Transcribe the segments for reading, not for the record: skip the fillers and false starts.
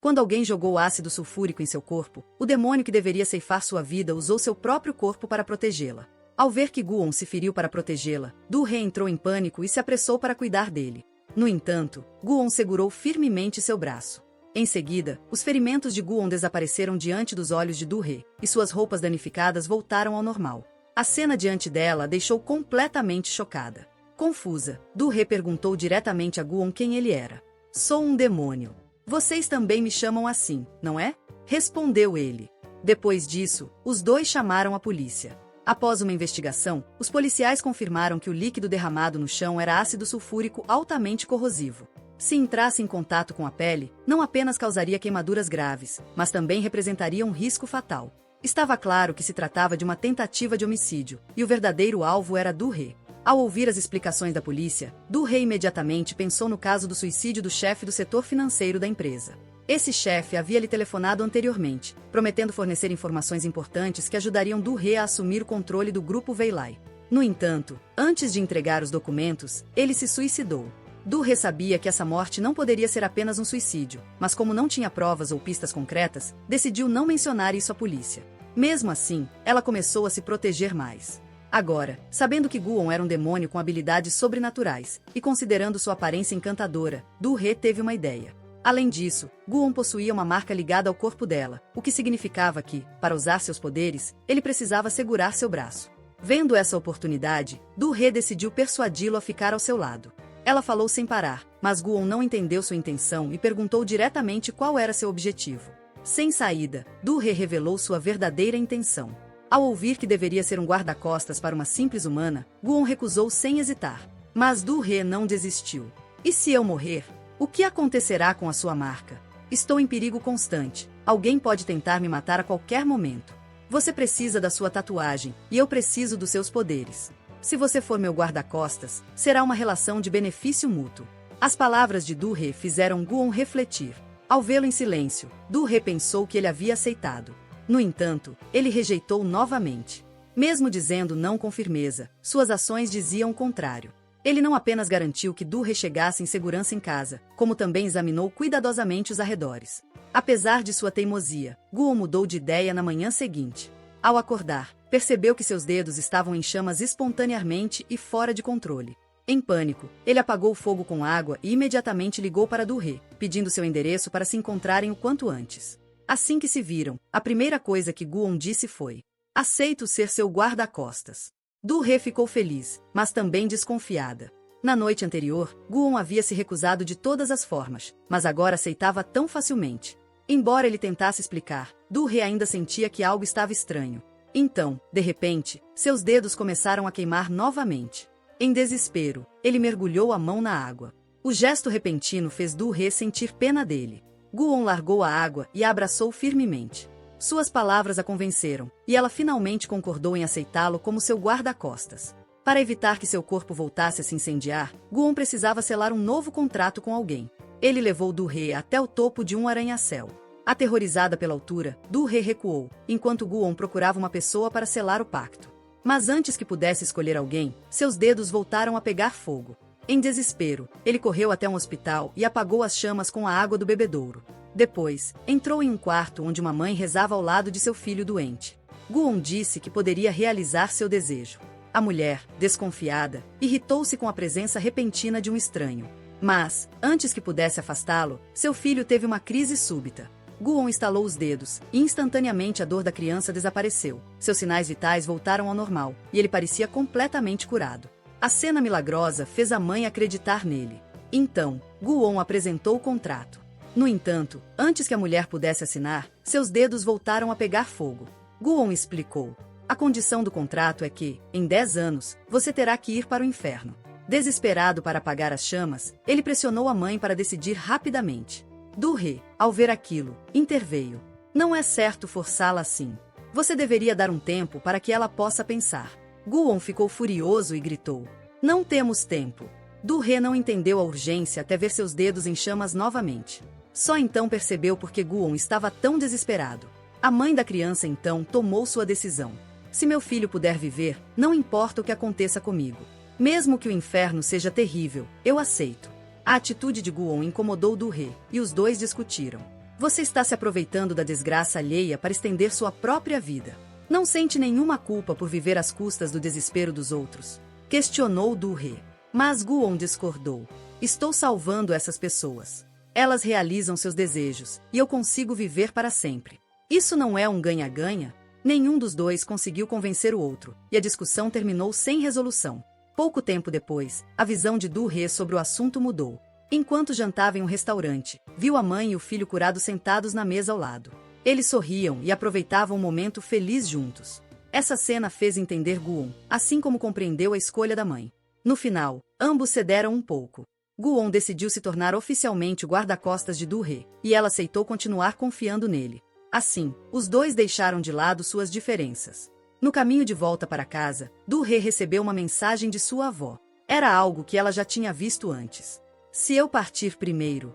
Quando alguém jogou ácido sulfúrico em seu corpo, o demônio que deveria ceifar sua vida usou seu próprio corpo para protegê-la. Ao ver que Guon se feriu para protegê-la, Du-He entrou em pânico e se apressou para cuidar dele. No entanto, Guon segurou firmemente seu braço. Em seguida, os ferimentos de Guon desapareceram diante dos olhos de Du-He, e suas roupas danificadas voltaram ao normal. A cena diante dela a deixou completamente chocada. Confusa, Du-He perguntou diretamente a Guon quem ele era. Sou um demônio. Vocês também me chamam assim, não é? Respondeu ele. Depois disso, os dois chamaram a polícia. Após uma investigação, os policiais confirmaram que o líquido derramado no chão era ácido sulfúrico altamente corrosivo. Se entrasse em contato com a pele, não apenas causaria queimaduras graves, mas também representaria um risco fatal. Estava claro que se tratava de uma tentativa de homicídio, e o verdadeiro alvo era Du-He. Ao ouvir as explicações da polícia, Du-He imediatamente pensou no caso do suicídio do chefe do setor financeiro da empresa. Esse chefe havia lhe telefonado anteriormente, prometendo fornecer informações importantes que ajudariam Du-He a assumir o controle do grupo Weilai. No entanto, antes de entregar os documentos, ele se suicidou. Du-He sabia que essa morte não poderia ser apenas um suicídio, mas como não tinha provas ou pistas concretas, decidiu não mencionar isso à polícia. Mesmo assim, ela começou a se proteger mais. Agora, sabendo que Guon era um demônio com habilidades sobrenaturais, e considerando sua aparência encantadora, Du-He teve uma ideia. Além disso, Guon possuía uma marca ligada ao corpo dela, o que significava que, para usar seus poderes, ele precisava segurar seu braço. Vendo essa oportunidade, Du-He decidiu persuadi-lo a ficar ao seu lado. Ela falou sem parar, mas Guon não entendeu sua intenção e perguntou diretamente qual era seu objetivo. Sem saída, Du-He revelou sua verdadeira intenção. Ao ouvir que deveria ser um guarda-costas para uma simples humana, Guon recusou sem hesitar. Mas Du-He não desistiu. E se eu morrer? O que acontecerá com a sua marca? Estou em perigo constante. Alguém pode tentar me matar a qualquer momento. Você precisa da sua tatuagem, e eu preciso dos seus poderes. Se você for meu guarda-costas, será uma relação de benefício mútuo. As palavras de Du-He fizeram Guon refletir. Ao vê-lo em silêncio, Du-He pensou que ele havia aceitado. No entanto, ele rejeitou novamente. Mesmo dizendo não com firmeza, suas ações diziam o contrário. Ele não apenas garantiu que Du-He chegasse em segurança em casa, como também examinou cuidadosamente os arredores. Apesar de sua teimosia, Guon mudou de ideia na manhã seguinte. Ao acordar, percebeu que seus dedos estavam em chamas espontaneamente e fora de controle. Em pânico, ele apagou o fogo com água e imediatamente ligou para Du-He, pedindo seu endereço para se encontrarem o quanto antes. Assim que se viram, a primeira coisa que Guon disse foi: aceito ser seu guarda-costas. Du-He ficou feliz, mas também desconfiada. Na noite anterior, Guon havia se recusado de todas as formas, mas agora aceitava tão facilmente. Embora ele tentasse explicar, Du-He ainda sentia que algo estava estranho. Então, de repente, seus dedos começaram a queimar novamente. Em desespero, ele mergulhou a mão na água. O gesto repentino fez Du-He sentir pena dele. Guon largou a água e a abraçou firmemente. Suas palavras a convenceram, e ela finalmente concordou em aceitá-lo como seu guarda-costas. Para evitar que seu corpo voltasse a se incendiar, Guon precisava selar um novo contrato com alguém. Ele levou Du-He até o topo de um arranha-céu. Aterrorizada pela altura, Du-He recuou, enquanto Guon procurava uma pessoa para selar o pacto. Mas antes que pudesse escolher alguém, seus dedos voltaram a pegar fogo. Em desespero, ele correu até um hospital e apagou as chamas com a água do bebedouro. Depois, entrou em um quarto onde uma mãe rezava ao lado de seu filho doente. Guon disse que poderia realizar seu desejo. A mulher, desconfiada, irritou-se com a presença repentina de um estranho. Mas, antes que pudesse afastá-lo, seu filho teve uma crise súbita. Guon estalou os dedos, e instantaneamente a dor da criança desapareceu. Seus sinais vitais voltaram ao normal, e ele parecia completamente curado. A cena milagrosa fez a mãe acreditar nele. Então, Guon apresentou o contrato. No entanto, antes que a mulher pudesse assinar, seus dedos voltaram a pegar fogo. Guon explicou: a condição do contrato é que, em 10 anos, você terá que ir para o inferno. Desesperado para apagar as chamas, ele pressionou a mãe para decidir rapidamente. Du-He, ao ver aquilo, interveio. Não é certo forçá-la assim. Você deveria dar um tempo para que ela possa pensar. Guon ficou furioso e gritou: não temos tempo. Du-He não entendeu a urgência até ver seus dedos em chamas novamente. Só então percebeu por que Guon estava tão desesperado. A mãe da criança então tomou sua decisão. Se meu filho puder viver, não importa o que aconteça comigo. Mesmo que o inferno seja terrível, eu aceito. A atitude de Guon incomodou Du-He, e os dois discutiram. Você está se aproveitando da desgraça alheia para estender sua própria vida. Não sente nenhuma culpa por viver às custas do desespero dos outros? Questionou Du-hee. Mas Gu-on discordou. Estou salvando essas pessoas. Elas realizam seus desejos, e eu consigo viver para sempre. Isso não é um ganha-ganha? Nenhum dos dois conseguiu convencer o outro, e a discussão terminou sem resolução. Pouco tempo depois, a visão de Du-hee sobre o assunto mudou. Enquanto jantava em um restaurante, viu a mãe e o filho curado sentados na mesa ao lado. Eles sorriam e aproveitavam um momento feliz juntos. Essa cena fez entender Gu-on, assim como compreendeu a escolha da mãe. No final, ambos cederam um pouco. Gu-on decidiu se tornar oficialmente o guarda-costas de Du-hee, e ela aceitou continuar confiando nele. Assim, os dois deixaram de lado suas diferenças. No caminho de volta para casa, Du-hee recebeu uma mensagem de sua avó. Era algo que ela já tinha visto antes. Se eu partir primeiro...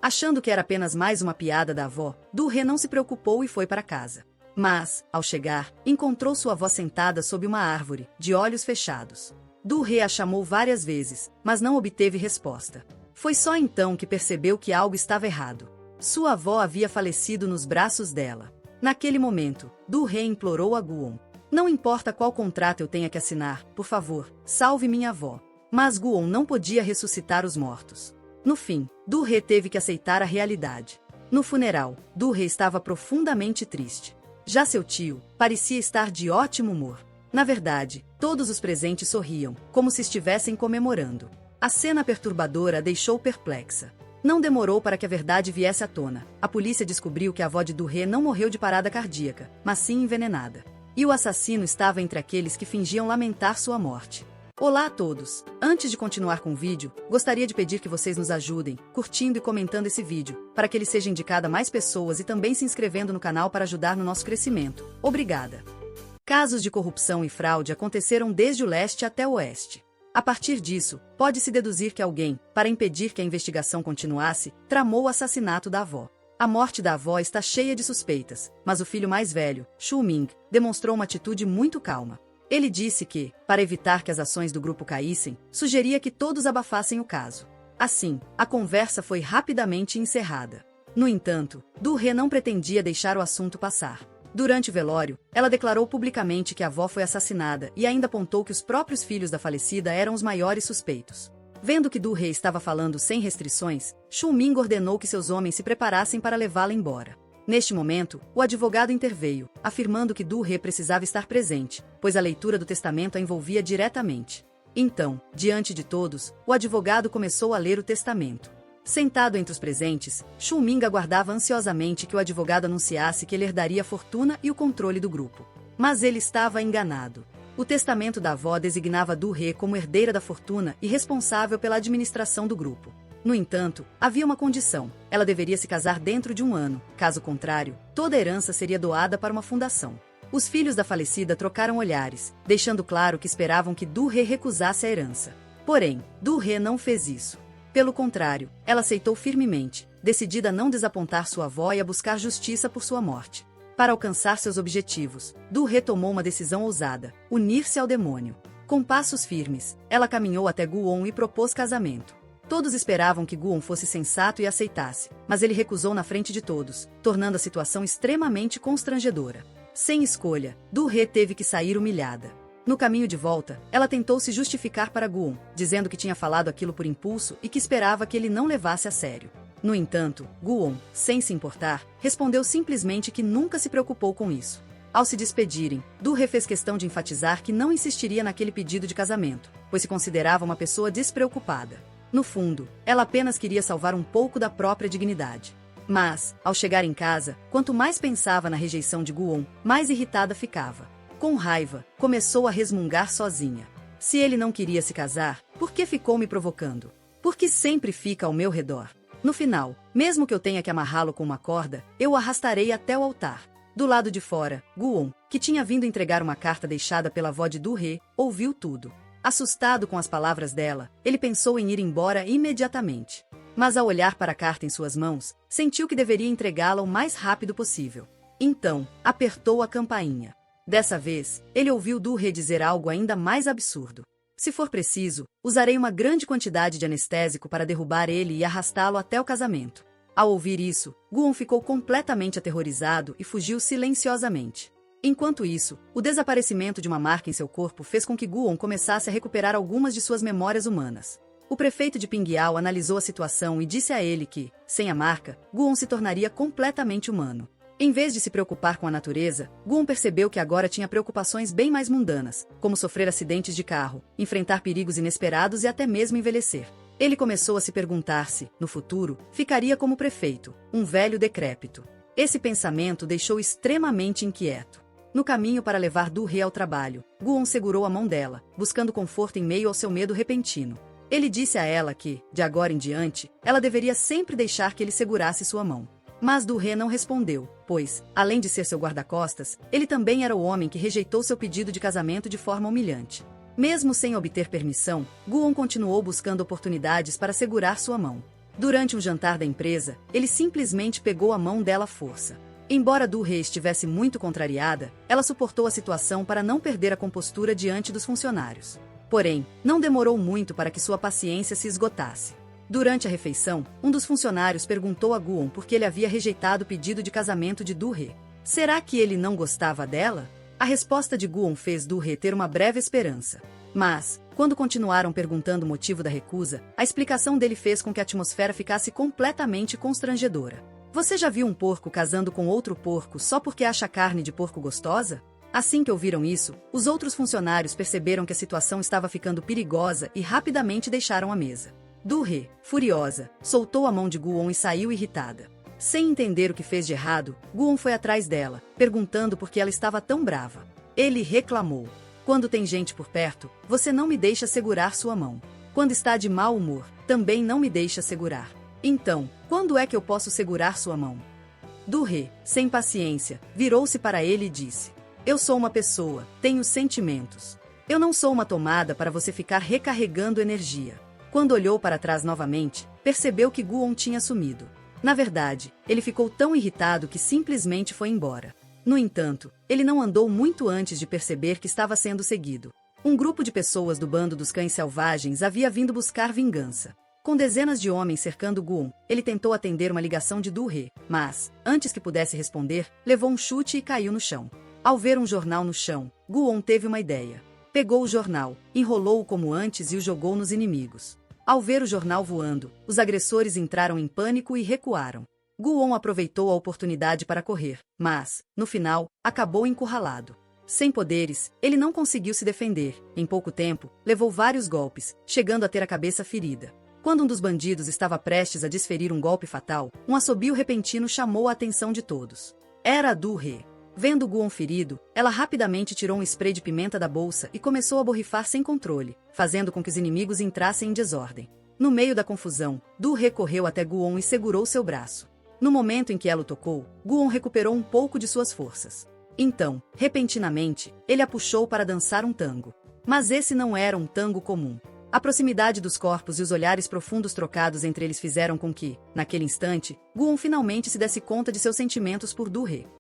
Achando que era apenas mais uma piada da avó, Du-hee não se preocupou e foi para casa. Mas, ao chegar, encontrou sua avó sentada sob uma árvore, de olhos fechados. Du-hee a chamou várias vezes, mas não obteve resposta. Foi só então que percebeu que algo estava errado. Sua avó havia falecido nos braços dela. Naquele momento, Du-hee implorou a Gu-on. Não importa qual contrato eu tenha que assinar, por favor, salve minha avó. Mas Gu-on não podia ressuscitar os mortos. No fim, Du-hee teve que aceitar a realidade. No funeral, Du-hee estava profundamente triste. Já seu tio parecia estar de ótimo humor. Na verdade, todos os presentes sorriam, como se estivessem comemorando. A cena perturbadora a deixou perplexa. Não demorou para que a verdade viesse à tona. A polícia descobriu que a avó de Du-hee não morreu de parada cardíaca, mas sim envenenada. E o assassino estava entre aqueles que fingiam lamentar sua morte. Olá a todos! Antes de continuar com o vídeo, gostaria de pedir que vocês nos ajudem, curtindo e comentando esse vídeo, para que ele seja indicado a mais pessoas e também se inscrevendo no canal para ajudar no nosso crescimento. Obrigada! Casos de corrupção e fraude aconteceram desde o leste até o oeste. A partir disso, pode-se deduzir que alguém, para impedir que a investigação continuasse, tramou o assassinato da avó. A morte da avó está cheia de suspeitas, mas o filho mais velho, Shu-ming, demonstrou uma atitude muito calma. Ele disse que, para evitar que as ações do grupo caíssem, sugeria que todos abafassem o caso. Assim, a conversa foi rapidamente encerrada. No entanto, Du-hee não pretendia deixar o assunto passar. Durante o velório, ela declarou publicamente que a avó foi assassinada e ainda apontou que os próprios filhos da falecida eram os maiores suspeitos. Vendo que Du-hee estava falando sem restrições, Shu-ming ordenou que seus homens se preparassem para levá-la embora. Neste momento, o advogado interveio, afirmando que Du-hee precisava estar presente, pois a leitura do testamento a envolvia diretamente. Então, diante de todos, o advogado começou a ler o testamento. Sentado entre os presentes, Shu-ming aguardava ansiosamente que o advogado anunciasse que ele herdaria a fortuna e o controle do grupo. Mas ele estava enganado. O testamento da avó designava Du-hee como herdeira da fortuna e responsável pela administração do grupo. No entanto, havia uma condição: ela deveria se casar dentro de um ano, caso contrário, toda a herança seria doada para uma fundação. Os filhos da falecida trocaram olhares, deixando claro que esperavam que Du-hee recusasse a herança. Porém, Du-hee não fez isso. Pelo contrário, ela aceitou firmemente, decidida a não desapontar sua avó e a buscar justiça por sua morte. Para alcançar seus objetivos, Du-hee tomou uma decisão ousada: unir-se ao demônio. Com passos firmes, ela caminhou até Gu-on e propôs casamento. Todos esperavam que Gu-on fosse sensato e aceitasse, mas ele recusou na frente de todos, tornando a situação extremamente constrangedora. Sem escolha, Du-hee teve que sair humilhada. No caminho de volta, ela tentou se justificar para Gu-on, dizendo que tinha falado aquilo por impulso e que esperava que ele não levasse a sério. No entanto, Gu-on, sem se importar, respondeu simplesmente que nunca se preocupou com isso. Ao se despedirem, Du-hee fez questão de enfatizar que não insistiria naquele pedido de casamento, pois se considerava uma pessoa despreocupada. No fundo, ela apenas queria salvar um pouco da própria dignidade. Mas, ao chegar em casa, quanto mais pensava na rejeição de Gu-on, mais irritada ficava. Com raiva, começou a resmungar sozinha. Se ele não queria se casar, por que ficou me provocando? Por que sempre fica ao meu redor? No final, mesmo que eu tenha que amarrá-lo com uma corda, eu o arrastarei até o altar. Do lado de fora, Gu-on, que tinha vindo entregar uma carta deixada pela avó de Du-hee, ouviu tudo. Assustado com as palavras dela, ele pensou em ir embora imediatamente. Mas ao olhar para a carta em suas mãos, sentiu que deveria entregá-la o mais rápido possível. Então, apertou a campainha. Dessa vez, ele ouviu Du-hee dizer algo ainda mais absurdo. Se for preciso, usarei uma grande quantidade de anestésico para derrubar ele e arrastá-lo até o casamento. Ao ouvir isso, Guon ficou completamente aterrorizado e fugiu silenciosamente. Enquanto isso, o desaparecimento de uma marca em seu corpo fez com que Guon começasse a recuperar algumas de suas memórias humanas. O prefeito de Pingyao analisou a situação e disse a ele que, sem a marca, Guon se tornaria completamente humano. Em vez de se preocupar com a natureza, Guon percebeu que agora tinha preocupações bem mais mundanas, como sofrer acidentes de carro, enfrentar perigos inesperados e até mesmo envelhecer. Ele começou a se perguntar se, no futuro, ficaria como prefeito, um velho decrépito. Esse pensamento o deixou extremamente inquieto. No caminho para levar Du-He ao trabalho, Guon segurou a mão dela, buscando conforto em meio ao seu medo repentino. Ele disse a ela que, de agora em diante, ela deveria sempre deixar que ele segurasse sua mão. Mas Du-He não respondeu, pois, além de ser seu guarda-costas, ele também era o homem que rejeitou seu pedido de casamento de forma humilhante. Mesmo sem obter permissão, Guon continuou buscando oportunidades para segurar sua mão. Durante um jantar da empresa, ele simplesmente pegou a mão dela à força. Embora Du-He estivesse muito contrariada, ela suportou a situação para não perder a compostura diante dos funcionários. Porém, não demorou muito para que sua paciência se esgotasse. Durante a refeição, um dos funcionários perguntou a Guon por que ele havia rejeitado o pedido de casamento de Du-He. Será que ele não gostava dela? A resposta de Guon fez Du-He ter uma breve esperança. Mas, quando continuaram perguntando o motivo da recusa, a explicação dele fez com que a atmosfera ficasse completamente constrangedora. Você já viu um porco casando com outro porco só porque acha carne de porco gostosa? Assim que ouviram isso, os outros funcionários perceberam que a situação estava ficando perigosa e rapidamente deixaram a mesa. Du-He, furiosa, soltou a mão de Guon e saiu irritada. Sem entender o que fez de errado, Guon foi atrás dela, perguntando por que ela estava tão brava. Ele reclamou. Quando tem gente por perto, você não me deixa segurar sua mão. Quando está de mau humor, também não me deixa segurar. Então, quando é que eu posso segurar sua mão? Du-He, sem paciência, virou-se para ele e disse: eu sou uma pessoa, tenho sentimentos. Eu não sou uma tomada para você ficar recarregando energia. Quando olhou para trás novamente, percebeu que Guon tinha sumido. Na verdade, ele ficou tão irritado que simplesmente foi embora. No entanto, ele não andou muito antes de perceber que estava sendo seguido. Um grupo de pessoas do bando dos cães selvagens havia vindo buscar vingança. Com dezenas de homens cercando Guon, ele tentou atender uma ligação de Du-He, mas, antes que pudesse responder, levou um chute e caiu no chão. Ao ver um jornal no chão, Guon teve uma ideia. Pegou o jornal, enrolou-o como antes e o jogou nos inimigos. Ao ver o jornal voando, os agressores entraram em pânico e recuaram. Guon aproveitou a oportunidade para correr, mas, no final, acabou encurralado. Sem poderes, ele não conseguiu se defender. Em pouco tempo, levou vários golpes, chegando a ter a cabeça ferida. Quando um dos bandidos estava prestes a desferir um golpe fatal, um assobio repentino chamou a atenção de todos. Era a Du-He. Vendo Guon ferido, ela rapidamente tirou um spray de pimenta da bolsa e começou a borrifar sem controle, fazendo com que os inimigos entrassem em desordem. No meio da confusão, Du-He correu até Guon e segurou seu braço. No momento em que ela o tocou, Guon recuperou um pouco de suas forças. Então, repentinamente, ele a puxou para dançar um tango. Mas esse não era um tango comum. A proximidade dos corpos e os olhares profundos trocados entre eles fizeram com que, naquele instante, Guon finalmente se desse conta de seus sentimentos por Du-He.